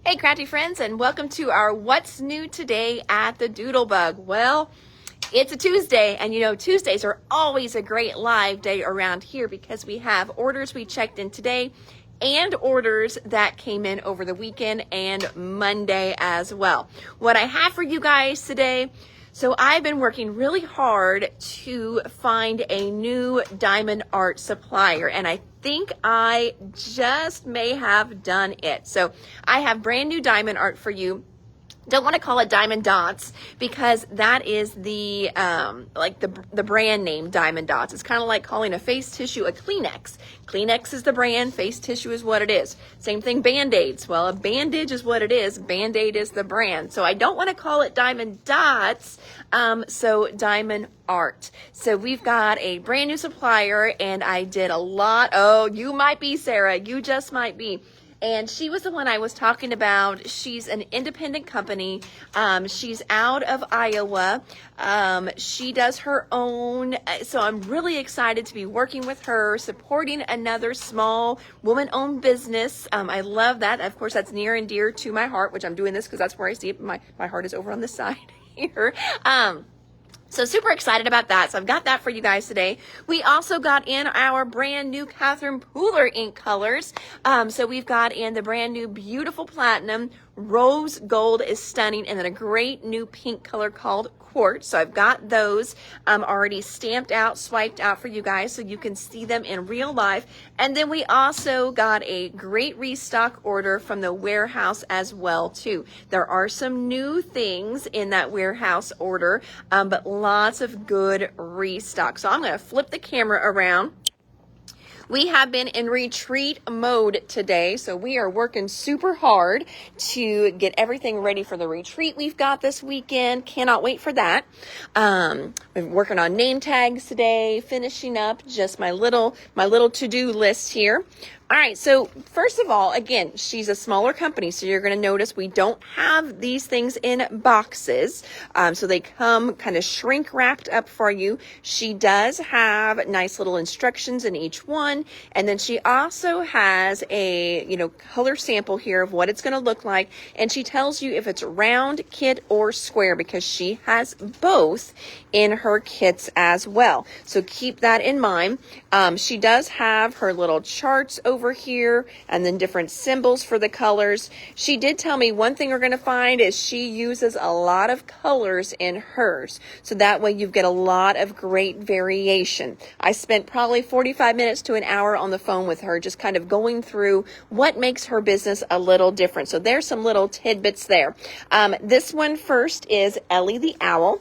Hey crafty friends, and welcome to our What's New Today at the Doodlebug. Well, it's a Tuesday, and you know Tuesdays are always a great live day around here because we have orders we checked in today and orders that came in over the weekend and Monday as well. What I have for you guys today, so I've been working really hard to find a new diamond art supplier, and I think I just may have done it. So I have brand new diamond art for you. Don't want to call it Diamond Dots because that is the the brand name Diamond Dots. It's kind of like calling a face tissue a Kleenex. Kleenex is the brand, face tissue is what it is. Same thing, Band-Aids. Well, a bandage is what it is, Band-Aid is the brand. So I don't want to call it Diamond Dots, so Diamond Art. So we've got a brand new supplier, and I did a lot. Oh, you might be, Sarah, you just might be. And she was the one I was talking about. She's an independent company. She's out of Iowa. She does her own. So I'm really excited to be working with her, supporting another small woman-owned business. I love that. Of course, that's near and dear to my heart, which I'm doing this because that's where I see it. My heart is over on this side here. So super excited about that. So I've got that for you guys today. We also got in our brand new Catherine Pooler ink colors. So we've got in the brand new beautiful platinum, rose gold is stunning, and then a great new pink color called quartz. So I've got those already stamped out, swiped out for you guys so you can see them in real life. And then we also got a great restock order from the warehouse as well too. There are some new things in that warehouse order, but lots of good restock. So I'm going to flip the camera around. We have been in retreat mode today, so we are working super hard to get everything ready for the retreat we've got this weekend. Cannot wait for that. We're working on name tags today, finishing up just my little to-do list here. All right, so first of all, again, she's a smaller company, so you're going to notice we don't have these things in boxes. So they come kind of shrink wrapped up for you. She does have nice little instructions in each one, and then she also has a, color sample here of what it's going to look like, and she tells you if it's round kit or square because she has both in her kits as well. So keep that in mind. She does have her little charts over here and then different symbols for the colors. She did tell me one thing we're going to find is she uses a lot of colors in hers. So that way you get a lot of great variation. I spent probably 45 minutes to an hour on the phone with her just kind of going through what makes her business a little different. So there's some little tidbits there. This one first is Ellie the Owl.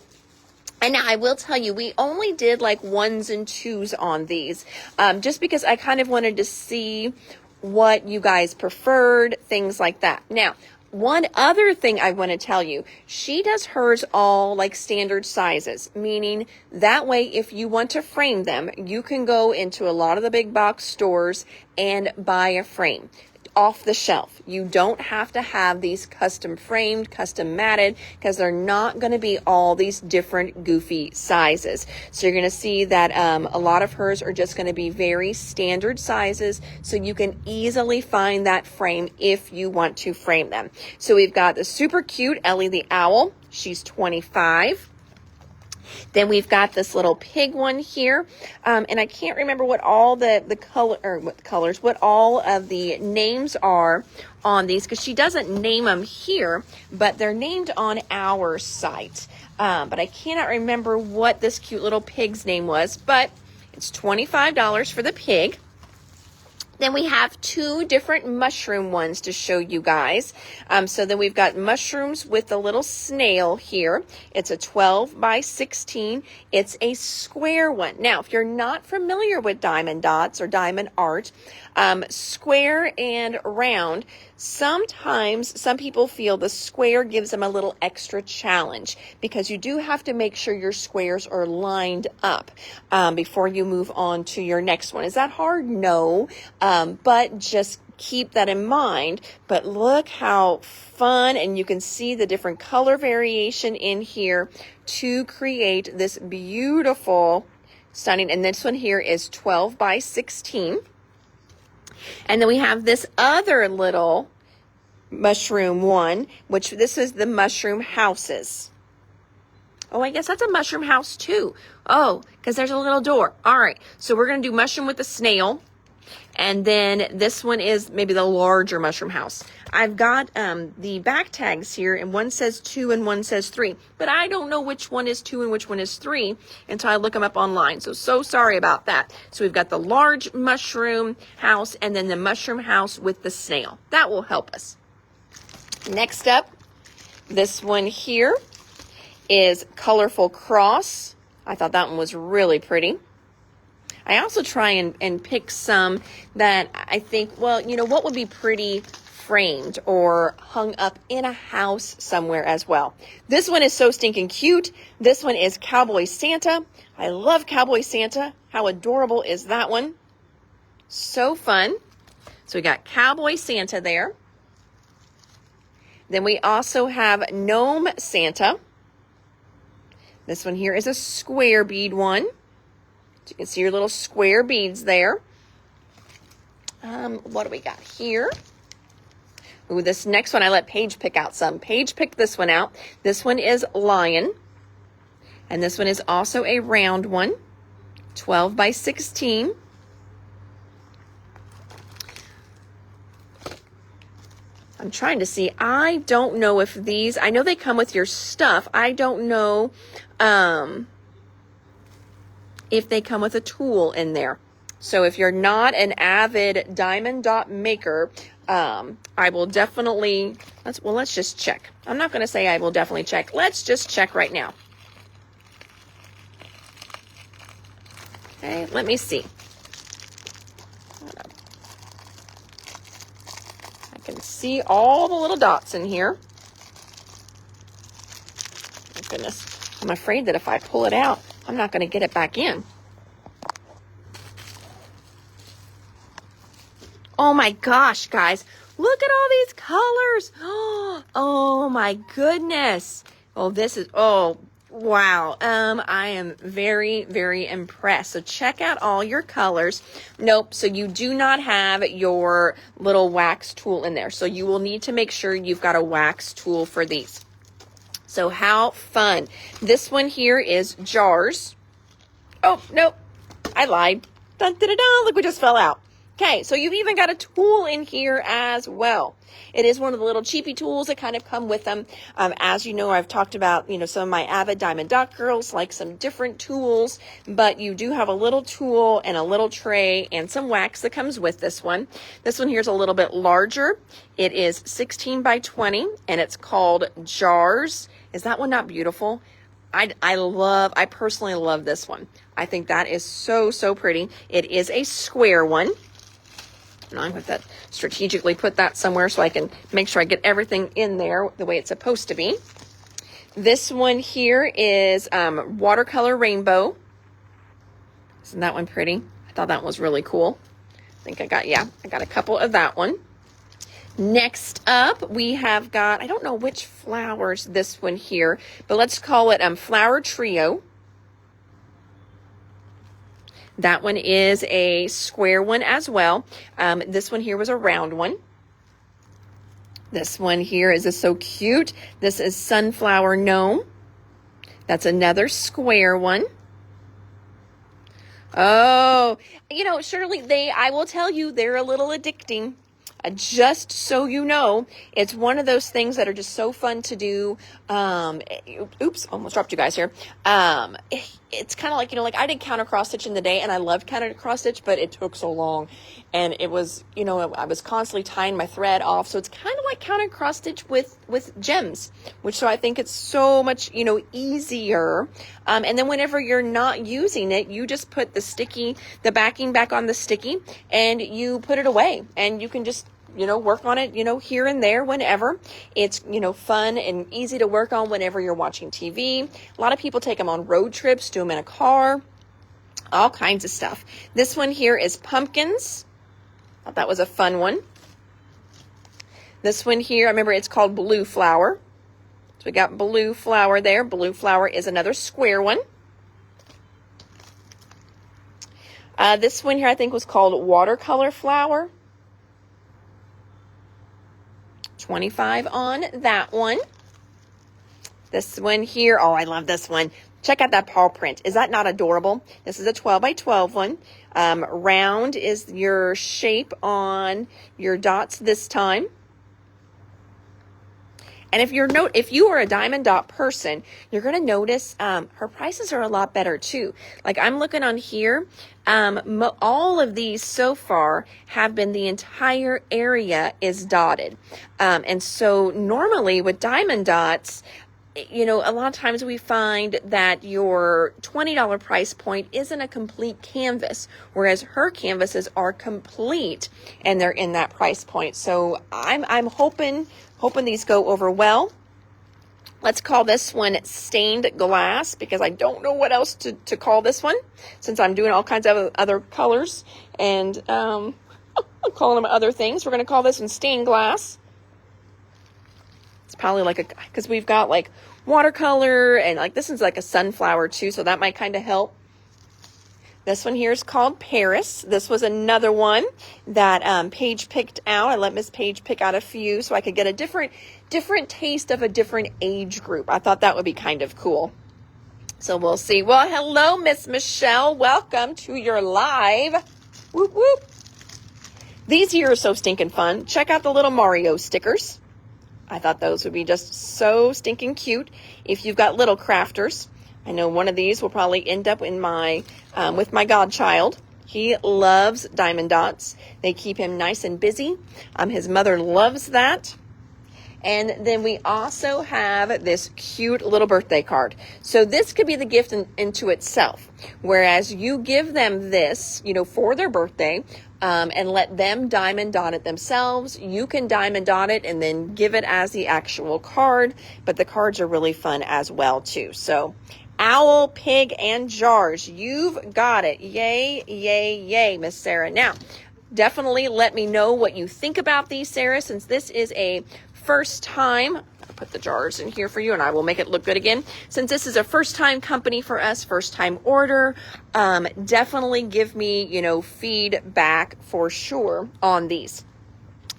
And now I will tell you, we only did like 1s and 2s on these, just because I kind of wanted to see what you guys preferred, things like that. Now, one other thing I want to tell you, she does hers all like standard sizes, meaning that way if you want to frame them, you can go into a lot of the big box stores and buy a frame off the shelf. You don't have to have these custom framed, custom matted, because they're not going to be all these different goofy sizes. So you're going to see that a lot of hers are just going to be very standard sizes, so you can easily find that frame if you want to frame them. So we've got the super cute Ellie the Owl. She's 25. Then we've got this little pig one here, and I can't remember what all what all of the names are on these because she doesn't name them here, but they're named on our site. But I cannot remember what this cute little pig's name was, but it's $25 for the pig. Then we have 2 different mushroom ones to show you guys. So then we've got mushrooms with a little snail here. It's a 12 by 16. It's a square one. Now, if you're not familiar with diamond dots or diamond art, square and round, sometimes some people feel the square gives them a little extra challenge because you do have to make sure your squares are lined up before you move on to your next one. Is that hard? No, but just keep that in mind. But look how fun, and you can see the different color variation in here to create this beautiful, stunning, and this one here is 12 by 16. And then we have this other little mushroom one, which this is the mushroom houses. Oh, I guess that's a mushroom house too. Oh, because there's a little door. All right, so we're going to do mushroom with the snail. And then this one is maybe the larger mushroom house. I've got the back tags here, and one says 2 and one says 3. But I don't know which one is 2 and which one is 3 until I look them up online. So sorry about that. So we've got the large mushroom house and then the mushroom house with the snail. That will help us. Next up, this one here is Colorful Cross. I thought that one was really pretty. I also try and pick some that I think, well, you know, what would be pretty framed or hung up in a house somewhere as well. This one is so stinking cute. This one is Cowboy Santa. I love Cowboy Santa. How adorable is that one? So fun. So we got Cowboy Santa there. Then we also have Gnome Santa. This one here is a square bead one. So you can see your little square beads there. What do we got here? Ooh, this next one I let Paige pick out some. Paige picked this one out. This one is Lion. And this one is also a round one. 12 by 16. I'm trying to see. I don't know if these, I know they come with your stuff. I don't know if they come with a tool in there. So if you're not an avid diamond dot maker, I will definitely, let's just check. I'm not going to say I will definitely check. Let's just check right now. Okay, let me see. I can see all the little dots in here. Oh, goodness. I'm afraid that if I pull it out, I'm not going to get it back in. Oh my gosh, guys. Look at all these colors. Oh my goodness. Oh, this is, oh, wow. I am very, very impressed. So check out all your colors. Nope. So you do not have your little wax tool in there. So you will need to make sure you've got a wax tool for these. So how fun. This one here is jars. Oh, nope. I lied. Dun, dun, dun, dun. Look, we just fell out. Okay, so you've even got a tool in here as well. It is one of the little cheapy tools that kind of come with them. As you know, I've talked about, you know, some of my avid diamond dot girls like some different tools, but you do have a little tool and a little tray and some wax that comes with this one. This one here is a little bit larger. It is 16 by 20 and it's called Jars. Is that one not beautiful? I personally love this one. I think that is so, so pretty. It is a square one. And I'm going to strategically put that somewhere so I can make sure I get everything in there the way it's supposed to be. This one here is watercolor rainbow. Isn't that one pretty? I thought that one was really cool. I think I got a couple of that one. Next up, we have got, I don't know which flowers this one here, but let's call it Flower Trio. That one is a square one as well. This one here was a round one. This one here is so cute. This is Sunflower Gnome. That's another square one. Oh, you know, Shirley, I will tell you, they're a little addicting. Just so you know, it's one of those things that are just so fun to do. Oops, almost dropped you guys here. It's kind of like, you know, like I did counter cross stitch in the day and I loved counter cross stitch, but it took so long and it was, you know, I was constantly tying my thread off. So it's kind of like counter cross stitch with gems, which so I think it's so much, you know, easier. And then whenever you're not using it, you just put the backing back on the sticky and you put it away and you can just, you know, work on it, you know, here and there whenever. It's, you know, fun and easy to work on whenever you're watching TV. A lot of people take them on road trips, do them in a car, all kinds of stuff. This one here is pumpkins. Thought that was a fun one. This one here, I remember it's called Blue Flower. So we got Blue Flower there. Blue Flower is another square one. This one here I think was called Watercolor Flower. $25 on that one. This one here, oh, I love this one. Check out that paw print. Is that not adorable? This is a 12 by 12 one. Round is your shape on your dots this time. And if you are a diamond dot person, you're going to notice her prices are a lot better too. Like I'm looking on here, all of these so far have been the entire area is dotted. And so normally with diamond dots, you know, a lot of times we find that your $20 price point isn't a complete canvas, whereas her canvases are complete and they're in that price point. So I'm hoping these go over well. Let's call this one stained glass because I don't know what else to call this one since I'm doing all kinds of other colors and I'm calling them other things. We're going to call this one stained glass. It's probably like because we've got like watercolor and like this is like a sunflower too, so that might kind of help. This one here is called Paris. This was another one that Paige picked out. I let Miss Paige pick out a few so I could get a different taste of a different age group. I thought that would be kind of cool. So we'll see. Well, hello, Miss Michelle. Welcome to your live. Whoop, whoop. These here are so stinking fun. Check out the little Mario stickers. I thought those would be just so stinking cute if you've got little crafters. I know one of these will probably end up in my with my godchild. He loves diamond dots. They keep him nice and busy. His mother loves that. And then we also have this cute little birthday card. So this could be the gift into itself. Whereas you give them this, you know, for their birthday, and let them diamond dot it themselves. You can diamond dot it and then give it as the actual card. But the cards are really fun as well too. So owl, pig, and jars. You've got it. Yay, yay, yay, Miss Sarah. Now, definitely let me know what you think about these, Sarah, since this is a first time. I'll put the jars in here for you and I will make it look good again. Since this is a first time company for us, first time order, definitely give me, you know, feedback for sure on these.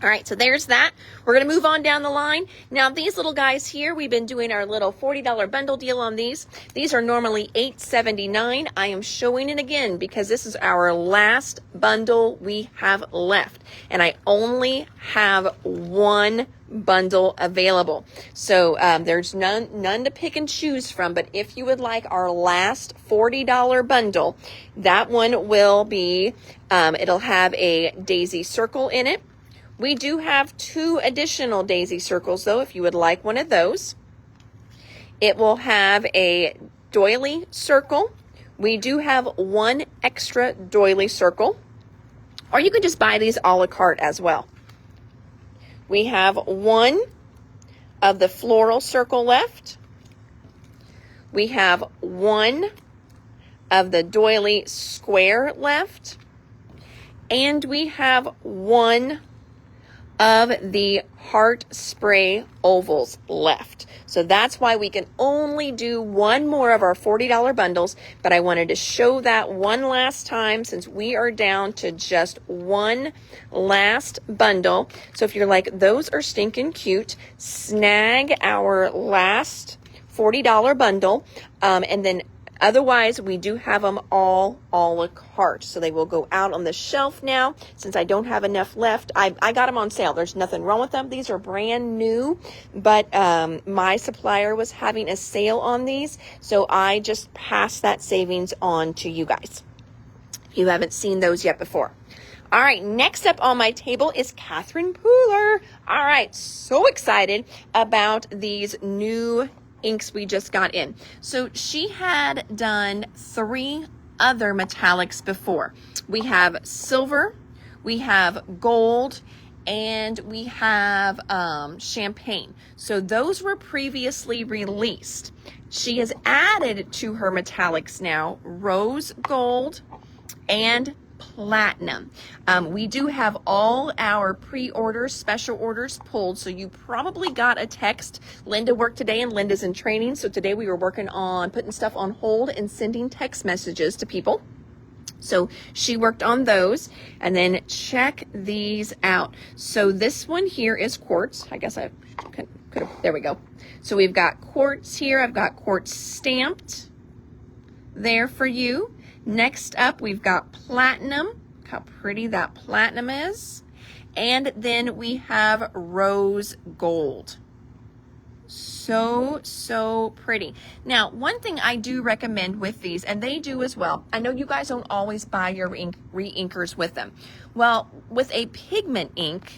All right, so there's that. We're going to move on down the line. Now, these little guys here, we've been doing our little $40 bundle deal on these. These are normally $8.79. I am showing it again because this is our last bundle we have left. And I only have one bundle available. So there's none to pick and choose from. But if you would like our last $40 bundle, that one will be, it'll have a daisy circle in it. We do have 2 additional daisy circles, though, if you would like one of those. It will have a doily circle. We do have 1 extra doily circle. Or you can just buy these a la carte as well. We have 1 of the floral circle left. We have 1 of the doily square left. And we have 1 of the heart spray ovals left. So that's why we can only do 1 more of our $40 bundles, but I wanted to show that one last time since we are down to just 1 last bundle. So if you're like, those are stinking cute, snag our last $40 bundle, and then otherwise, we do have them all a la carte. So they will go out on the shelf now. Since I don't have enough left, I got them on sale. There's nothing wrong with them. These are brand new, but my supplier was having a sale on these. So I just passed that savings on to you guys. If you haven't seen those yet before. All right, next up on my table is Catherine Pooler. All right, so excited about these new inks we just got in. So she had done 3 other metallics before. We have silver, we have gold, and we have champagne. So those were previously released. She has added to her metallics now rose gold and platinum. We do have all our pre-orders, special orders pulled, so you probably got a text. Linda worked today and Linda's in training, so today we were working on putting stuff on hold and sending text messages to people. So she worked on those. And then check these out. So this one here is quartz. I guess I could have, there we go. So we've got quartz here. I've got quartz stamped there for you. Next up, we've got platinum. Look how pretty that platinum is. And then we have rose gold. So pretty. Now, one thing I do recommend with these, and they do as well, I know you guys don't always buy your re-inkers with them. Well, with a pigment ink,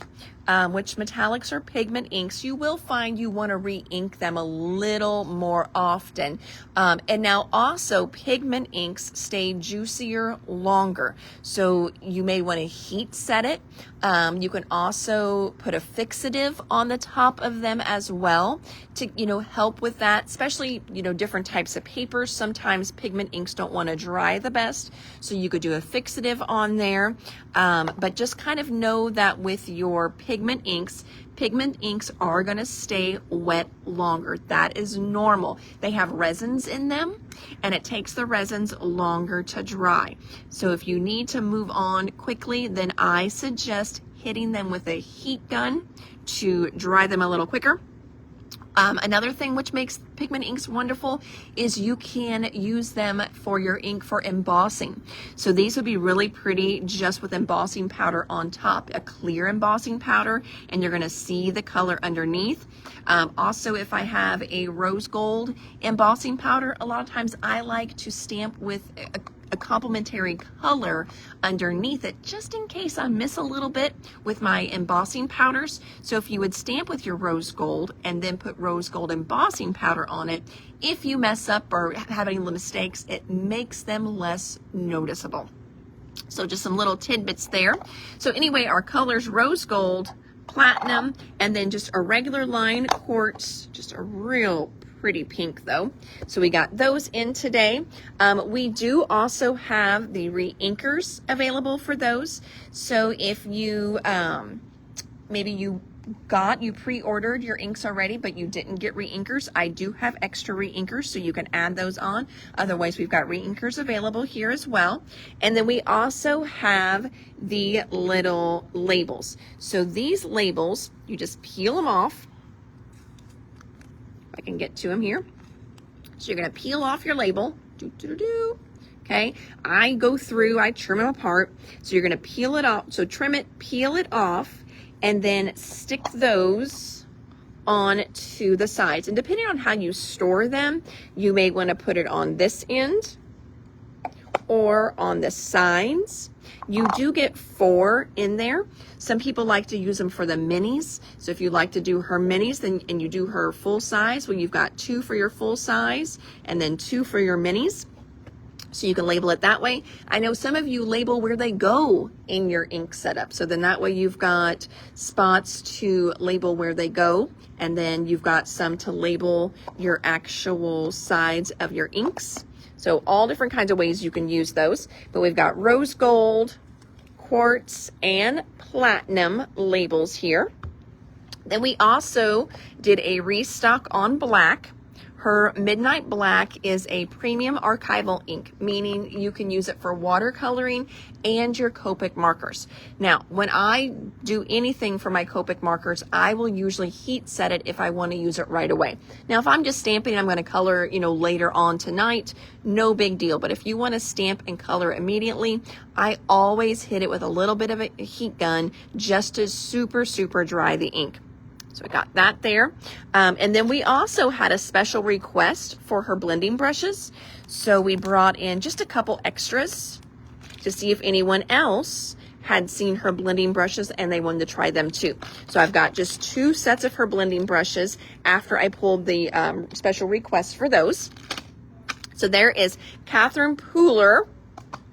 which metallics are pigment inks, you will find you want to re-ink them a little more often. And now also pigment inks stay juicier longer. So you may want to heat set it. You can also put a fixative on the top of them as well to, help with that, especially, different types of papers. Sometimes pigment inks don't want to dry the best. So you could do a fixative on there. But just kind of know that with your pigment inks are going to stay wet longer. That is normal. They have resins in them, and it takes the resins longer to dry. So if you need to move on quickly, then I suggest hitting them with a heat gun to dry them a little quicker. Another thing which makes pigment inks wonderful is you can use them for your ink for embossing. So these would be really pretty just with embossing powder on top, a clear embossing powder, and you're going to see the color underneath. Also, if I have a rose gold embossing powder, a lot of times I like to stamp with a complementary color underneath it, just in case I miss a little bit with my embossing powders. So if you would stamp with your rose gold and then put rose gold embossing powder on it, if you mess up or have any mistakes, it makes them less noticeable. So just some little tidbits there. So anyway, our colors: rose gold, platinum, and then just a regular line quartz, just a real pretty pink though. So we got those in today. We do also have the re-inkers available for those. So if you, maybe you pre-ordered your inks already, but you didn't get re-inkers, I do have extra re-inkers, so you can add those on. Otherwise, we've got re-inkers available here as well. And then we also have the little labels. So these labels, you just peel them off. I can get to them here. So you're going to peel off your label. Okay. I go through, I trim them apart. So you're going to peel it off. So trim it, peel it off, and then stick those on to the sides. And depending on how you store them, you may want to put it on this end or on the sides. You do get 4 in there. Some people like to use them for the minis. So if you like to do her minis, then and you do her full size, well, you've got 2 for your full size and then 2 for your minis. So you can label it that way. I know some of you label where they go in your ink setup. So then that way you've got spots to label where they go, and then you've got some to label your actual sides of your inks. So all different kinds of ways you can use those. But we've got rose gold, quartz, and platinum labels here. Then we also did a restock on black. Her Midnight Black is a premium archival ink, meaning you can use it for watercoloring and your Copic markers. Now, when I do anything for my Copic markers, I will usually heat set it if I want to use it right away. Now, if I'm just stamping, I'm going to color, later on tonight, no big deal. But if you want to stamp and color immediately, I always hit it with a little bit of a heat gun just to super dry the ink. So I got that there. And then we also had a special request for her blending brushes. So we brought in just a couple extras to see if anyone else had seen her blending brushes and they wanted to try them too. So I've got just 2 sets of her blending brushes after I pulled the special request for those. So there is Catherine Pooler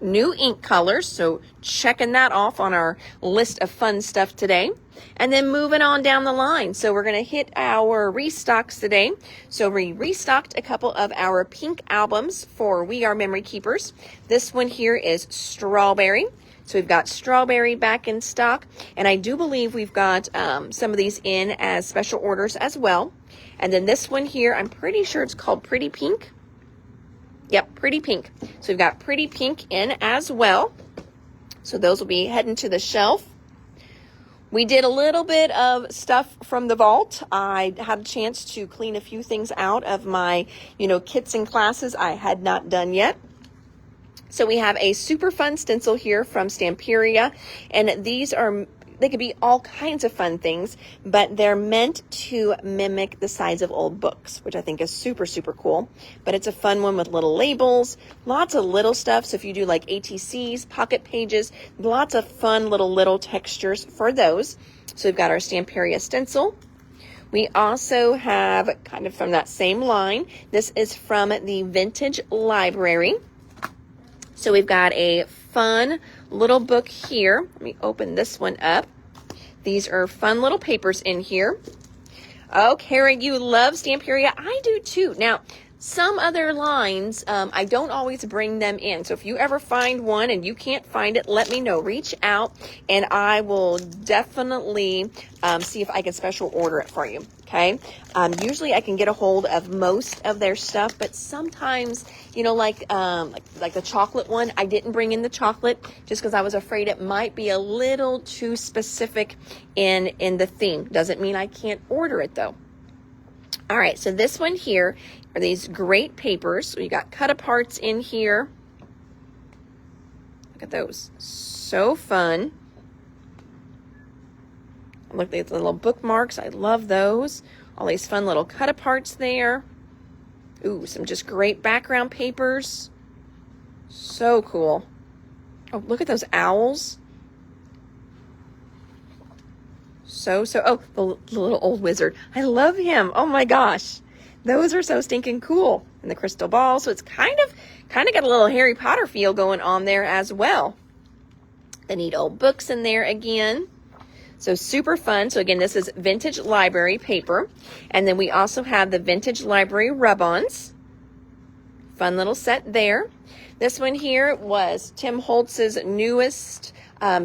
new ink colors. So checking that off on our list of fun stuff today. And then moving on down the line. So we're going to hit our restocks today. So we restocked a couple of our pink albums for We Are Memory Keepers. This one here is Strawberry. So we've got Strawberry back in stock. And I do believe we've got some of these in as special orders as well. And then this one here, I'm pretty sure it's called Pretty Pink. Yep, pretty pink. So we've got pretty pink in as well. So those will be heading to the shelf. We did a little bit of stuff from the vault. I had a chance to clean a few things out of my, kits and classes I had not done yet. So we have a super fun stencil here from Stamperia, and they could be all kinds of fun things, but they're meant to mimic the size of old books, which I think is super, super cool. But it's a fun one with little labels, lots of little stuff. So if you do like ATCs, pocket pages, lots of fun little textures for those. So we've got our Stamperia stencil. We also have, kind of from that same line, this is from the Vintage Library. So we've got a fun little book here. Let me open this one up. These are fun little papers in here. Oh, Karen, you love Stamperia. I do too. Now, some other lines, I don't always bring them in. So if you ever find one and you can't find it, let me know. Reach out and I will definitely see if I can special order it for you. Okay. Usually I can get a hold of most of their stuff, but sometimes, like the chocolate one, I didn't bring in the chocolate just because I was afraid it might be a little too specific in the theme. Doesn't mean I can't order it though. All right, so this one here are these great papers. So you got cut aparts in here. Look at those. So fun. Look at the little bookmarks. I love those. All these fun little cut aparts there. Ooh, some just great background papers. So cool. Oh, look at those owls. Oh, the little old wizard. I love him. Oh my gosh. Those are so stinking cool. And the crystal ball. So it's kind of got a little Harry Potter feel going on there as well. The neat old books in there again. So super fun. So again, this is Vintage Library paper. And then we also have the Vintage Library rub-ons. Fun little set there. This one here was Tim Holtz's newest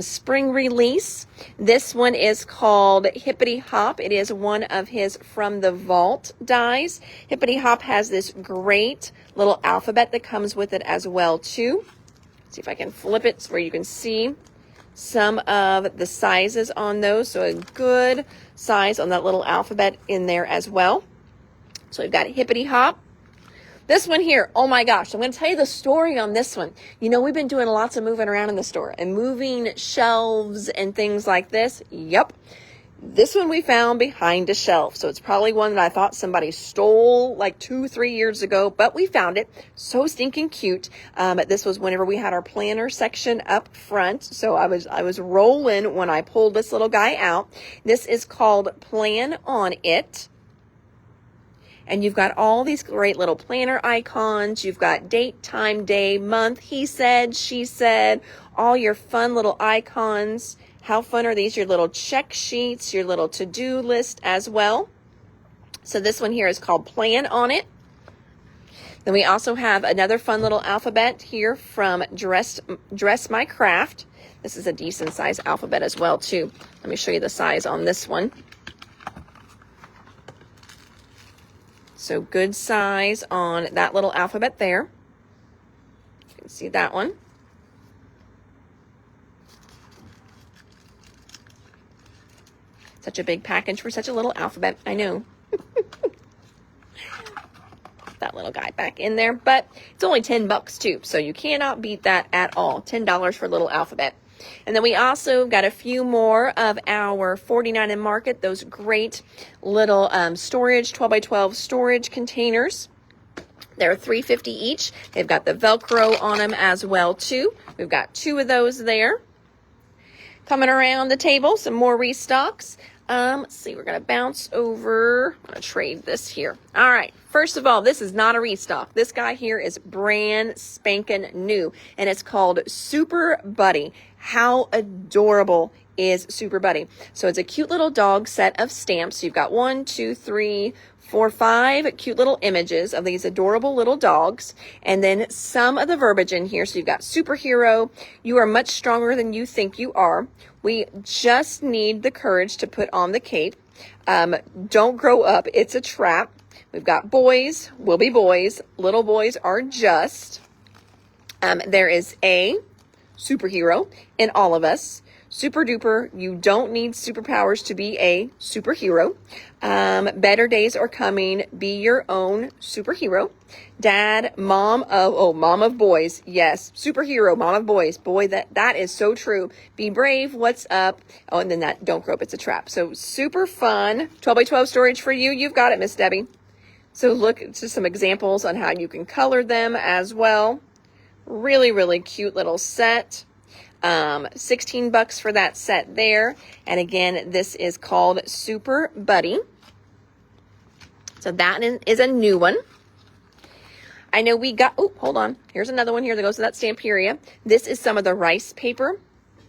spring release. This one is called Hippity Hop. It is one of his From the Vault dies. Hippity Hop has this great little alphabet that comes with it as well too. Let's see if I can flip it where you can see some of the sizes on those. So a good size on that little alphabet in there as well. So we've got Hippity Hop. This one here, oh my gosh, I'm going to tell you the story on this one. We've been doing lots of moving around in the store and moving shelves and things like this. Yep. This one we found behind a shelf. So it's probably one that I thought somebody stole like 2-3 years ago, but we found it. So stinking cute. This was whenever we had our planner section up front. So I was rolling when I pulled this little guy out. This is called Plan on It. And you've got all these great little planner icons. You've got date, time, day, month, he said, she said, all your fun little icons. How fun are these? Your little check sheets, your little to-do list as well. So this one here is called Plan on It. Then we also have another fun little alphabet here from Dress My Craft. This is a decent size alphabet as well too. Let me show you the size on this one. So good size on that little alphabet there. You can see that one. Such a big package for such a little alphabet. I know. That little guy back in there. But it's only $10 too. So you cannot beat that at all. $10 for a little alphabet. And then we also got a few more of our 49 and Market, those great little storage, 12x12 storage containers. They're $3.50 each. They've got the Velcro on them as well too. We've got 2 of those there. Coming around the table, some more restocks. Let's see, we're going to bounce over. I'm going to trade this here. All right. First of all, this is not a restock. This guy here is brand spanking new, and it's called Super Buddy. How adorable is Super Buddy. So it's a cute little dog set of stamps. So you've got 1, 2, 3, 4, 5 cute little images of these adorable little dogs. And then some of the verbiage in here. So you've got superhero. You are much stronger than you think you are. We just need the courage to put on the cape. Don't grow up. It's a trap. We've got boys will be boys. Little boys are just. There is a superhero in all of us. Super duper. You don't need superpowers to be a superhero. Better days are coming. Be your own superhero. Dad, mom of boys. Yes. Superhero, mom of boys. Boy, that is so true. Be brave. What's up? Oh, and then that don't grow up. It's a trap. So super fun. 12 by 12 storage for you. You've got it, Miss Debbie. So look at some examples on how you can color them as well. Really, really cute little set. $16 for that set there. And again, this is called Super Buddy. So that is a new one. I know we got, oh, hold on. Here's another one here that goes to that Stamperia. This is some of the rice paper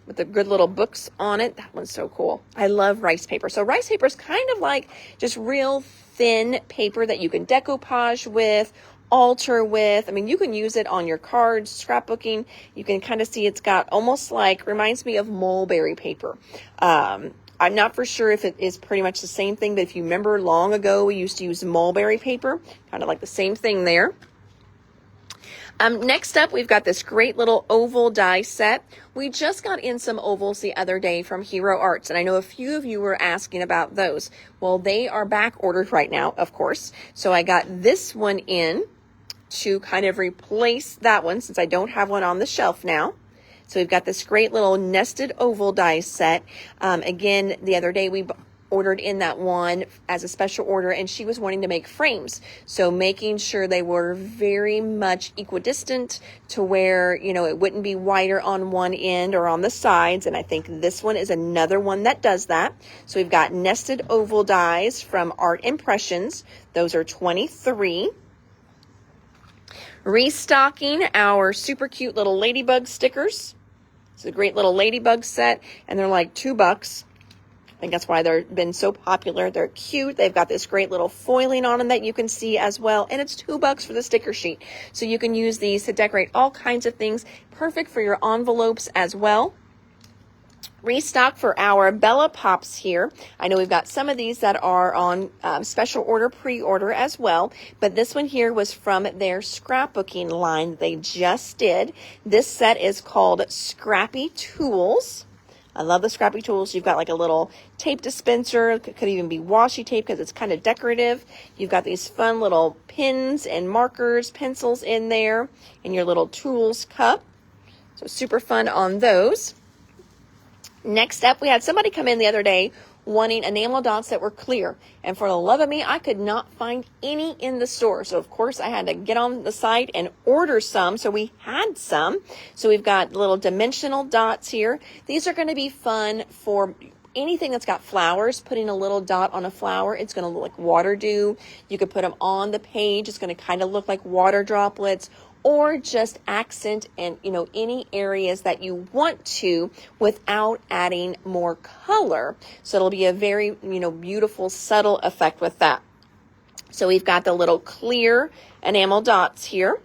with the good little books on it. That one's so cool. I love rice paper. So rice paper is kind of like just real thin paper that you can decoupage with, alter with. I mean, you can use it on your cards, scrapbooking. You can kind of see it's got almost like, reminds me of mulberry paper. I'm not for sure if it is pretty much the same thing, but if you remember long ago, we used to use mulberry paper, kind of like the same thing there. Next up, we've got this great little oval die set. We just got in some ovals the other day from Hero Arts, and I know a few of you were asking about those. Well, they are back ordered right now, of course. So I got this one in to kind of replace that one since I don't have one on the shelf now. So we've got this great little nested oval die set. Again, the other day we ordered in that one as a special order, and she was wanting to make frames. So making sure they were very much equidistant to where, you know, it wouldn't be wider on one end or on the sides. And I think this one is another one that does that. So we've got nested oval dies from Art Impressions. Those are 23. Restocking our super cute little ladybug stickers. It's a great little ladybug set, and they're like $2. I think that's why they've been so popular. They're cute. They've got this great little foiling on them that you can see as well. And it's $2 for the sticker sheet. So you can use these to decorate all kinds of things. Perfect for your envelopes as well. Restock for our Bella Pops here. I know we've got some of these that are on special order, pre-order as well. But this one here was from their scrapbooking line they just did. This set is called Scrappy Tools. I love the Scrappy Tools. You've got like a little tape dispenser. Could even be washi tape because it's kind of decorative. You've got these fun little pins and markers, pencils in there, and your little tools cup. So super fun on those. Next up, we had somebody come in the other day wanting enamel dots that were clear. And for the love of me, I could not find any in the store. So, of course, I had to get on the site and order some. So we had some. So we've got little dimensional dots here. These are going to be fun for anything that's got flowers. Putting a little dot on a flower, it's going to look like water dew. You could put them on the page. It's going to kind of look like water droplets, or just accent and, you know, any areas that you want to without adding more color. So it'll be a very, you know, beautiful, subtle effect with that. So we've got the little clear enamel dots here.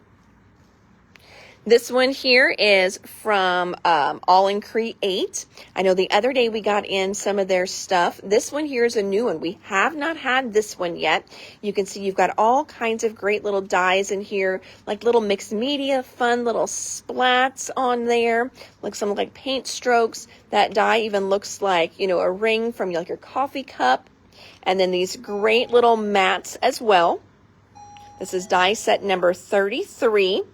This one here is from All in Create. I know the other day we got in some of their stuff. This one here is a new one. We have not had this one yet. You can see you've got all kinds of great little dies in here, like little mixed media, fun little splats on there, like some like paint strokes. That die even looks like, you know, a ring from like your coffee cup. And then these great little mats as well. This is die set number 33.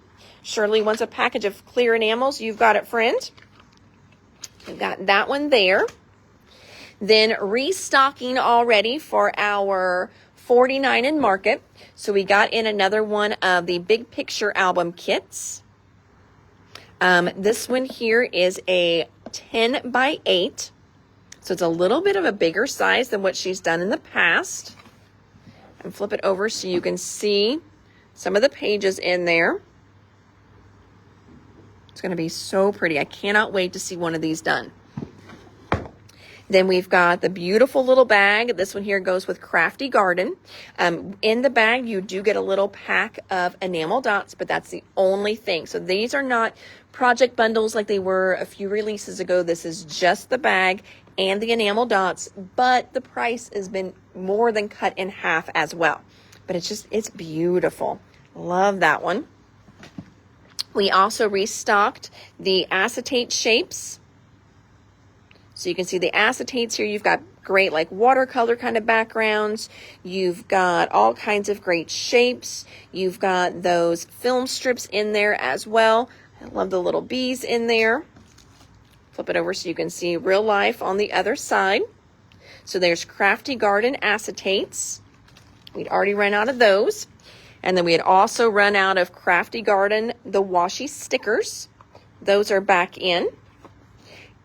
Shirley wants a package of clear enamels. You've got it, friend. We've got that one there. Then restocking already for our 49 in Market. So we got in another one of the Big Picture album kits. This one here is a 10 by 8. So it's a little bit of a bigger size than what she's done in the past. And flip it over so you can see some of the pages in there. It's going to be so pretty. I cannot wait to see one of these done. Then we've got the beautiful little bag. This one here goes with Crafty Garden. In the bag, you do get a little pack of enamel dots, but that's the only thing. So these are not project bundles like they were a few releases ago. This is just the bag and the enamel dots, but the price has been more than cut in half as well. But it's beautiful. Love that one. We also restocked the acetate shapes. So you can see the acetates here. You've got great like watercolor kind of backgrounds. You've got all kinds of great shapes. You've got those film strips in there as well. I love the little bees in there. Flip it over so you can see real life on the other side. So there's Crafty Garden acetates. We'd already run out of those. And then we had also run out of Crafty Garden, the washi stickers. Those are back in.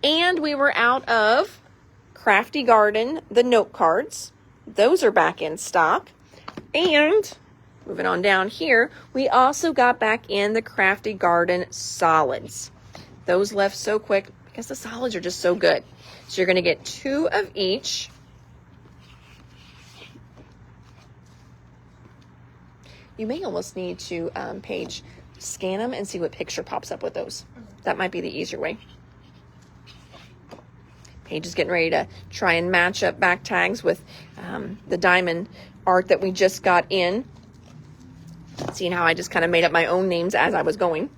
And we were out of Crafty Garden, the note cards. Those are back in stock. And moving on down here, we also got back in the Crafty Garden solids. Those left so quick because the solids are just so good. So you're going to get 2 of each. You may almost need to, Paige, scan them and see what picture pops up with those. That might be the easier way. Paige is getting ready to try and match up back tags with the diamond art that we just got in. Seeing how I just kind of made up my own names as I was going.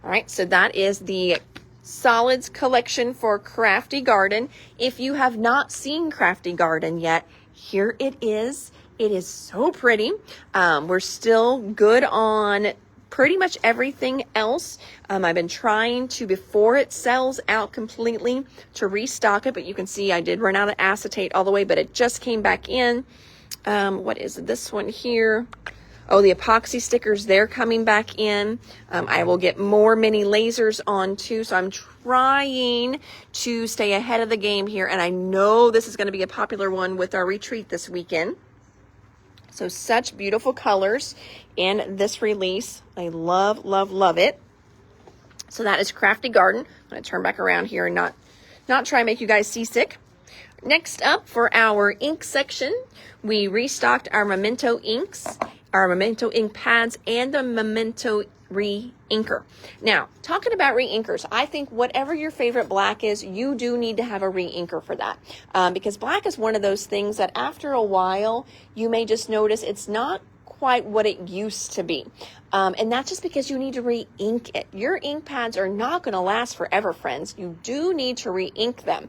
All right, so that is the solids collection for Crafty Garden. If you have not seen Crafty Garden yet, here it is. It is so pretty. We're still good on pretty much everything else. I've been trying to, before it sells out completely, to restock it, but you can see I did run out of acetate all the way, but it just came back in. What is this one here? Oh, the epoxy stickers, they're coming back in. I will get more mini lasers on too, so I'm trying to stay ahead of the game here, and I know this is going to be a popular one with our retreat this weekend. So such beautiful colors in this release. I love, love, love it. So that is Crafty Garden. I'm going to turn back around here and not try and make you guys seasick. Next up for our ink section, we restocked our Memento inks, our Memento ink pads, and the Memento re-inker. Now, talking about re-inkers, I think whatever your favorite black is, you do need to have a re-inker for that. Because black is one of those things that after a while, you may just notice it's not quite what it used to be. And that's just because you need to re-ink it. Your ink pads are not going to last forever, friends. You do need to re-ink them.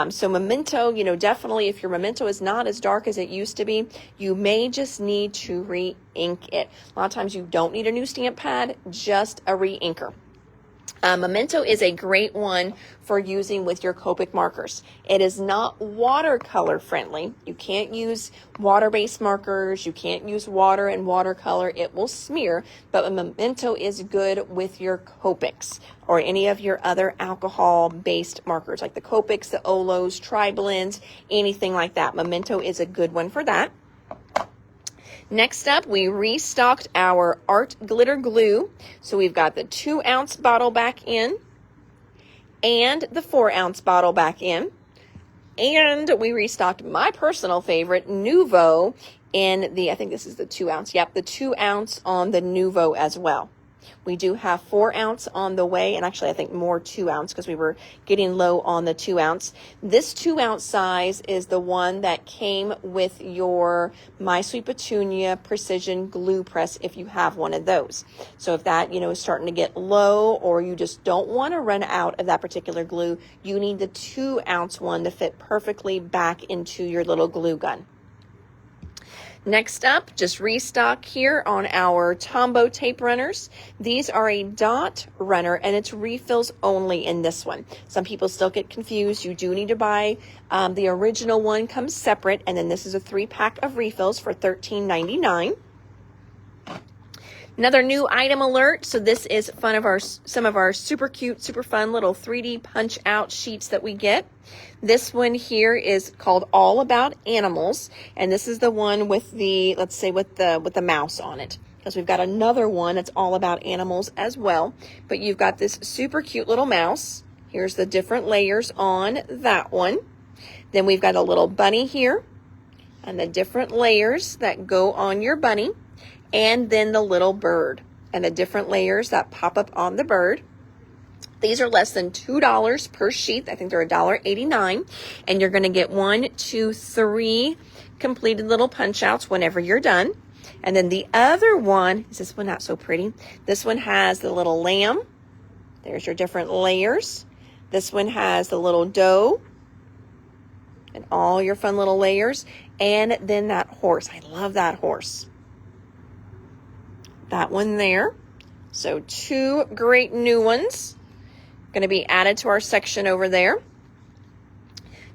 So Memento, definitely if your Memento is not as dark as it used to be, you may just need to re-ink it. A lot of times you don't need a new stamp pad, just a re-inker. Memento is a great one for using with your Copic markers. It is not watercolor friendly. You can't use water-based markers. You can't use water and watercolor. It will smear, but Memento is good with your Copics or any of your other alcohol-based markers like the Copics, the Olos, Tri-Blends, anything like that. Memento is a good one for that. Next up, we restocked our art glitter glue. So we've got the 2-ounce bottle back in and the 4-ounce bottle back in. And we restocked my personal favorite, Nuvo, in the, I think this is the 2-ounce. Yep, the 2-ounce on the Nuvo as well. We do have 4-ounce on the way, and actually I think more 2-ounce because we were getting low on the 2-ounce. This 2-ounce size is the one that came with your My Sweet Petunia Precision Glue Press if you have one of those. So if that, is starting to get low or you just don't want to run out of that particular glue, you need the 2-ounce one to fit perfectly back into your little glue gun. Next up, just restock here on our Tombow tape runners. These are a dot runner and it's refills only in this one. Some people still get confused. You do need to buy the original one, comes separate, and then this is a 3-pack of refills for $13.99. Another new item alert. So this is some of our super cute, super fun little 3D punch out sheets that we get. This one here is called All About Animals, and this is the one with the, let's say with the mouse on it. Because we've got another one that's all about animals as well. But you've got this super cute little mouse. Here's the different layers on that one. Then we've got a little bunny here and the different layers that go on your bunny, and then the little bird and the different layers that pop up on the bird. These are less than $2 per sheet. I think they're $1.89, and you're going to get 1, 2, 3 completed little punch outs whenever you're done. And then the other one, is this one not so pretty? This one has the little lamb. There's your different layers. This one has the little doe and all your fun little layers. And then that horse. I love that horse. That one there. So 2 great new ones going to be added to our section over there.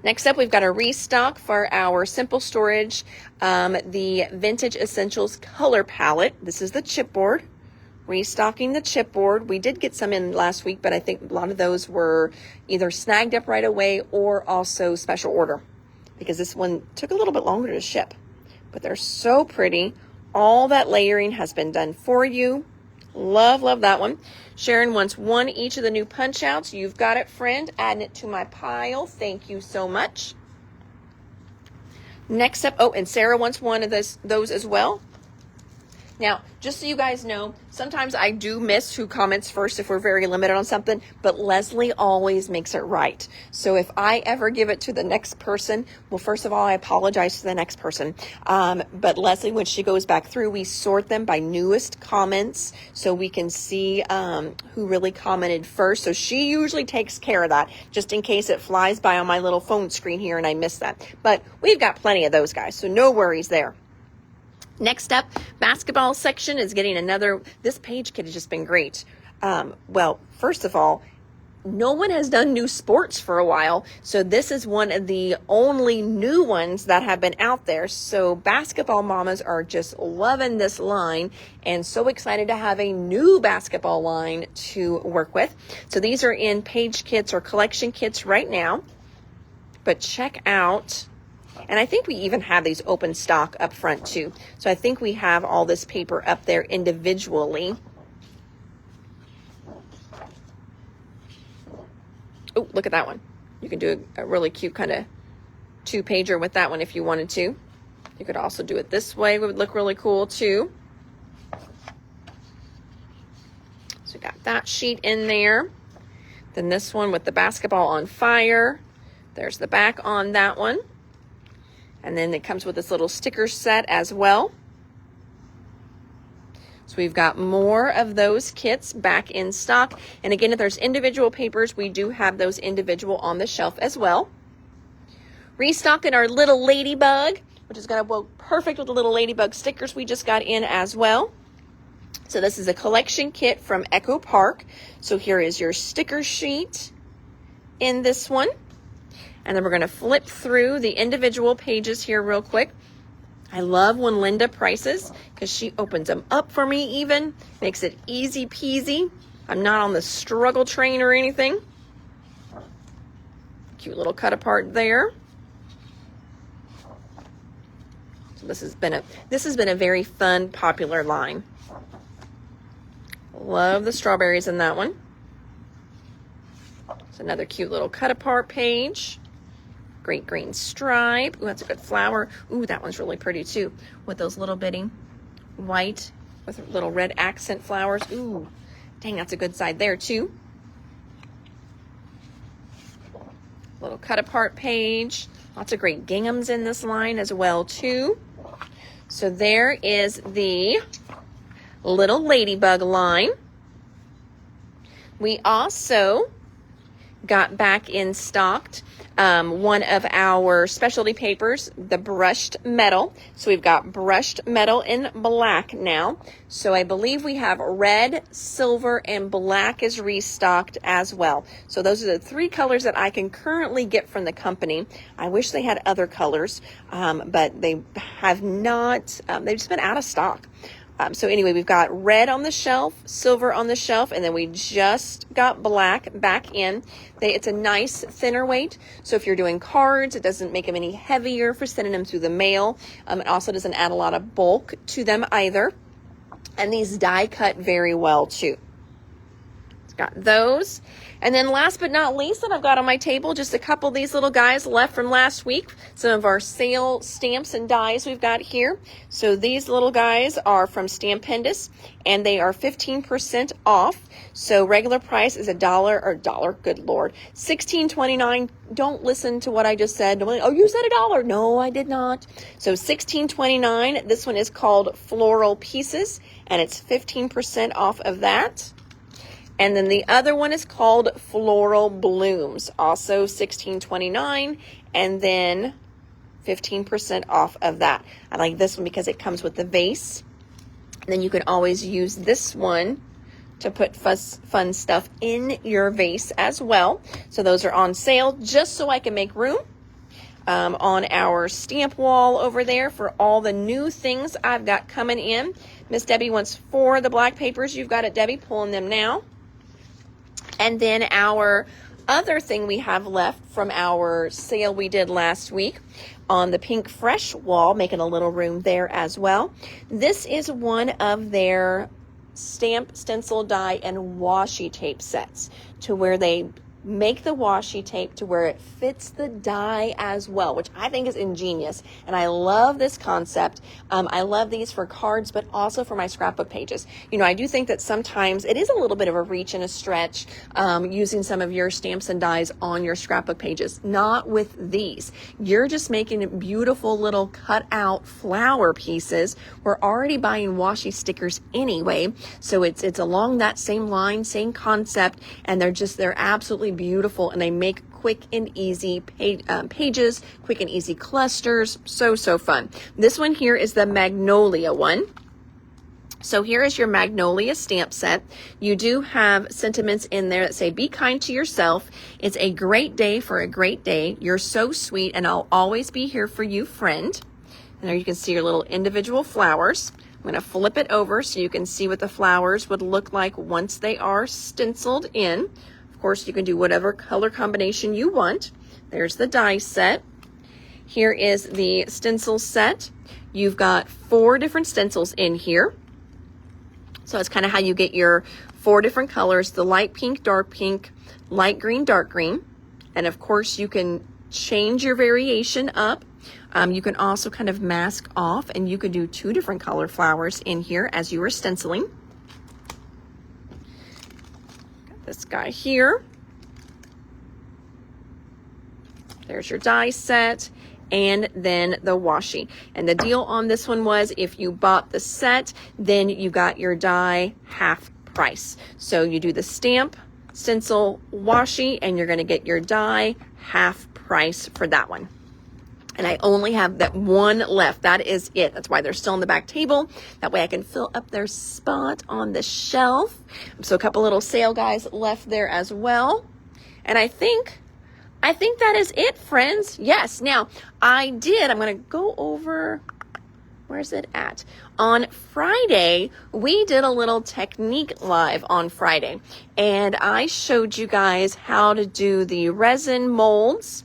Next up, we've got a restock for our Simple Storage, the Vintage Essentials Color Palette. This is the chipboard. Restocking the chipboard. We did get some in last week, but I think a lot of those were either snagged up right away or also special order, because this one took a little bit longer to ship. But they're so pretty. All that layering has been done for you. Love, love that one. Sharon wants 1 each of the new punch outs. You've got it, friend. Adding it to my pile. Thank you so much. Next up, oh, and Sarah wants 1 of those as well. Now, just so you guys know, sometimes I do miss who comments first if we're very limited on something, but Leslie always makes it right. So if I ever give it to the next person, well, first of all, I apologize to the next person. But Leslie, when she goes back through, we sort them by newest comments so we can see who really commented first. So she usually takes care of that, just in case it flies by on my little phone screen here and I miss that. But we've got plenty of those guys, so no worries there. Next up, basketball section is getting this page kit has just been great. Well, first of all, no one has done new sports for a while, so this is one of the only new ones that have been out there. So basketball mamas are just loving this line and so excited to have a new basketball line to work with. So these are in page kits or collection kits right now, but check out. And I think we even have these open stock up front too. So I think we have all this paper up there individually. Oh, look at that one. You can do a really cute kind of 2-pager with that one if you wanted to. You could also do it this way. It would look really cool too. So we got that sheet in there. Then this one with the basketball on fire. There's the back on that one. And then it comes with this little sticker set as well. So we've got more of those kits back in stock. And again, if there's individual papers, we do have those individual on the shelf as well. Restocking our little ladybug, which is going to work perfect with the little ladybug stickers we just got in as well. So this is a collection kit from Echo Park. So here is your sticker sheet in this one. And then we're going to flip through the individual pages here real quick. I love when Linda prices because she opens them up for me even. Makes it easy peasy. I'm not on the struggle train or anything. Cute little cut apart there. So this has been a very fun, popular line. Love the strawberries in that one. It's another cute little cut apart page. Great green stripe. Ooh, that's a good flower. Ooh, that one's really pretty too, with those little bitty white with little red accent flowers. Ooh, dang, that's a good side there too. Little cut apart page. Lots of great ginghams in this line as well too. So there is the little ladybug line. We also got back in stocked one of our specialty papers, the brushed metal. So we've got brushed metal in black now. So I believe we have red, silver, and black is restocked as well. So those are the 3 colors that I can currently get from the company. I wish they had other colors, but they have not. They've just been out of stock. So anyway, we've got red on the shelf, silver on the shelf, and then we just got black back in. It's a nice thinner weight. So if you're doing cards, it doesn't make them any heavier for sending them through the mail. It also doesn't add a lot of bulk to them either. And these die cut very well too. Got those. And then last but not least that I've got on my table, just a couple of these little guys left from last week. Some of our sale stamps and dies we've got here. So these little guys are from Stampendous, and they are 15% off. So regular price is $1, good Lord, $16.29. Don't listen to what I just said. Don't, oh, you said $1. No, I did not. So $16.29. This one is called Floral Pieces, and it's 15% off of that. And then the other one is called Floral Blooms, also $16.29, and then 15% off of that. I like this one because it comes with the vase. And then you can always use this one to put fun stuff in your vase as well. So those are on sale just so I can make room on our stamp wall over there for all the new things I've got coming in. Miss Debbie wants 4 of the black papers. You've got it, Debbie, pulling them now. And then our other thing we have left from our sale we did last week on the Pink Fresh wall, making a little room there as well. This is one of their stamp, stencil, die, and washi tape sets to where they make the washi tape to where it fits the die as well, which I think is ingenious. And I love this concept. I love these for cards, but also for my scrapbook pages. You know, I do think that sometimes it is a little bit of a reach and a stretch using some of your stamps and dies on your scrapbook pages. Not with these. You're just making beautiful little cut out flower pieces. We're already buying washi stickers anyway, so it's along that same line, same concept, and they're absolutely beautiful, and they make quick and easy pages, quick and easy clusters. So fun. This one here is the Magnolia one. So here is your Magnolia stamp set. You do have sentiments in there that say, be kind to yourself. It's a great day for a great day. You're so sweet, and I'll always be here for you, friend. And there you can see your little individual flowers. I'm going to flip it over so you can see what the flowers would look like once they are stenciled in. Of course, you can do whatever color combination you want. There's the die set. Here is the stencil set. You've got 4 different stencils in here. So that's kind of how you get your 4 different colors: the light pink, dark pink, light green, dark green. And of course, you can change your variation up. You can also kind of mask off, and you could do 2 different color flowers in here as you are stenciling. This guy here. There's your die set, and then the washi. And the deal on this one was if you bought the set, then you got your die half price. So you do the stamp, stencil, washi, and you're going to get your die half price for that one. And I only have that one left. That is it. That's why they're still on the back table. That way I can fill up their spot on the shelf. So a couple little sale guys left there as well. And I think that is it, friends. Yes. Now, I'm going to go over, where's it at? On Friday, we did a little technique live on Friday. And I showed you guys how to do the resin molds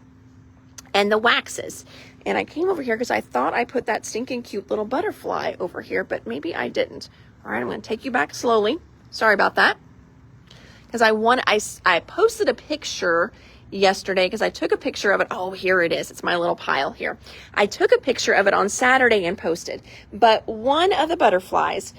and the waxes. And I came over here because I thought I put that stinking cute little butterfly over here, but maybe I didn't. All right, I'm going to take you back slowly. Sorry about that. Because I posted a picture yesterday because I took a picture of it. Oh, here it is. It's my little pile here. I took a picture of it on Saturday and posted. But one of the butterflies,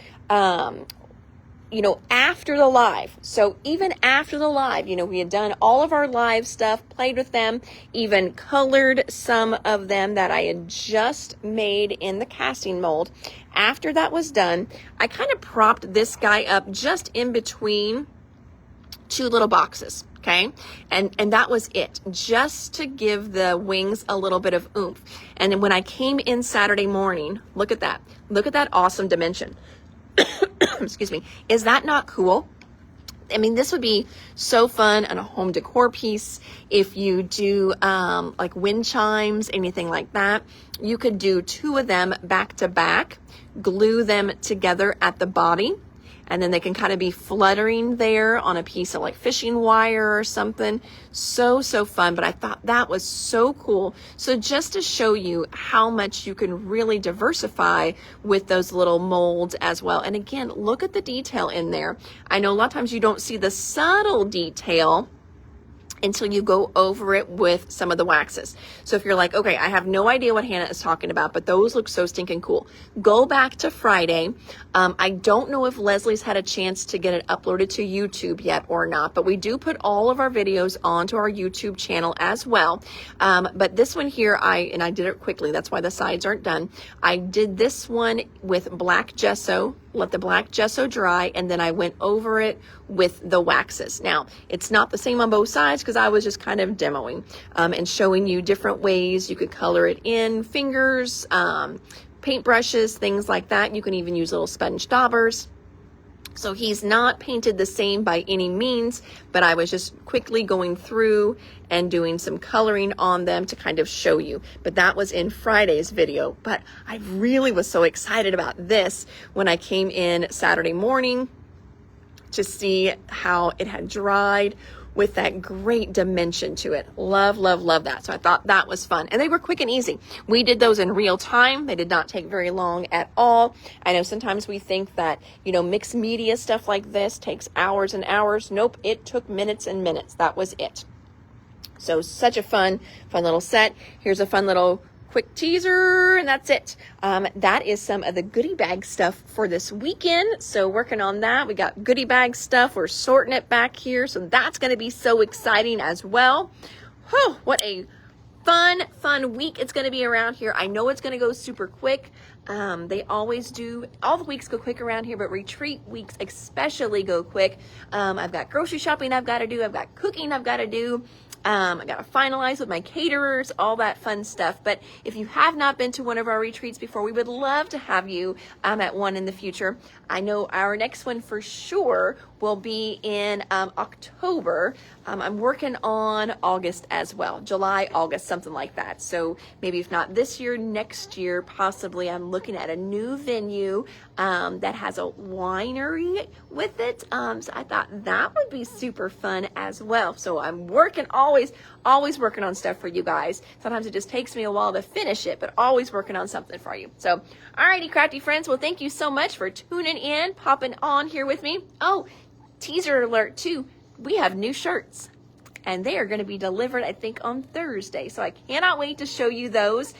after the live. So even after the live, we had done all of our live stuff, played with them, even colored some of them that I had just made in the casting mold. After that was done, I kind of propped this guy up just in between 2 little boxes. Okay. And that was it, just to give the wings a little bit of oomph. And then when I came in Saturday morning, look at that awesome dimension. Excuse me. Is that not cool? I mean, this would be so fun on a home decor piece. If you do like wind chimes, anything like that, you could do 2 of them back to back, glue them together at the body, and then they can kind of be fluttering there on a piece of like fishing wire or something. So fun, but I thought that was so cool. So just to show you how much you can really diversify with those little molds as well. And again, look at the detail in there. I know a lot of times you don't see the subtle detail until you go over it with some of the waxes. So if you're like, okay, I have no idea what Hannah is talking about, but those look so stinking cool, go back to Friday. I don't know if Leslie's had a chance to get it uploaded to YouTube yet or not, but we do put all of our videos onto our YouTube channel as well. But this one here, I did it quickly. That's why the sides aren't done. I did this one with black gesso, let the black gesso dry, and then I went over it with the waxes. Now, it's not the same on both sides because I was just kind of demoing and showing you different ways you could color it in, fingers, paintbrushes, things like that. You can even use little sponge daubers. So he's not painted the same by any means, but I was just quickly going through and doing some coloring on them to kind of show you. But that was in Friday's video. But I really was so excited about this when I came in Saturday morning to see how it had dried with that great dimension to it. Love that. So I thought that was fun. And they were quick and easy. We did those in real time. They did not take very long at all. I know sometimes we think that, you know, mixed media stuff like this takes hours and hours. Nope, it took minutes and minutes. That was it. So such a fun little set. Here's a fun little quick teaser, and that's it. That is some of the goodie bag stuff for this weekend. So working on that. We got goodie bag stuff. We're sorting it back here. So that's going to be so exciting as well. Oh, what a fun week it's going to be around here. I know it's going to go super quick. They always do. All the weeks go quick around here, but retreat weeks especially go quick. I've got grocery shopping I've got to do. I've got cooking I've got to do. I got to finalize with my caterers, all that fun stuff. But if you have not been to one of our retreats before, we would love to have you at one in the future. I know our next one for sure will be in October. I'm working on August as well, July, August, something like that. So maybe if not this year, next year, possibly. I'm looking at a new venue that has a winery with it. So I thought that would be super fun as well. So I'm working, always working on stuff for you guys. Sometimes it just takes me a while to finish it, but always working on something for you. So, alrighty, crafty friends. Well, thank you so much for tuning in, popping on here with me. Oh, teaser alert too. We have new shirts and they are going to be delivered, I think, on Thursday. So I cannot wait to show you those.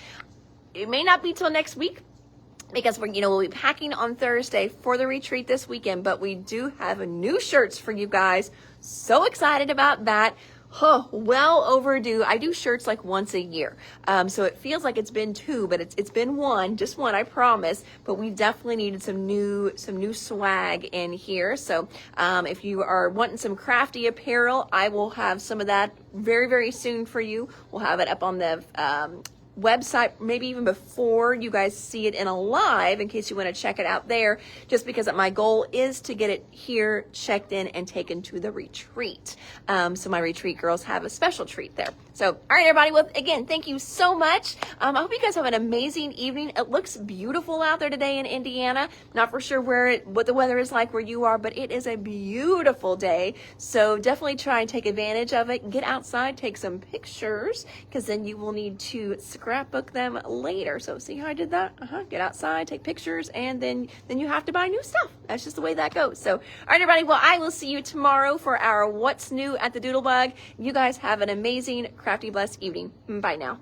It may not be till next week, because we'll be packing on Thursday for the retreat this weekend, but we do have new shirts for you guys. So excited about that. Oh, well overdue. I do shirts like once a year. So it feels like it's been two, but it's been just one, I promise. But we definitely needed some new swag in here. So if you are wanting some crafty apparel, I will have some of that very, very soon for you. We'll have it up on the website, maybe even before you guys see it in a live, in case you want to check it out there, just because my goal is to get it here checked in and taken to the retreat. So my retreat girls have a special treat there. So, all right, everybody. Well, again, thank you so much. I hope you guys have an amazing evening. It looks beautiful out there today in Indiana. Not for sure what the weather is like where you are, but it is a beautiful day. So definitely try and take advantage of it. Get outside, take some pictures, because then you will need to scrapbook them later. So see how I did that? Get outside, take pictures, and then you have to buy new stuff. That's just the way that goes. So, all right, everybody. Well, I will see you tomorrow for our What's New at the Doodlebug. You guys have an amazing, crafty, blessed evening. Bye now.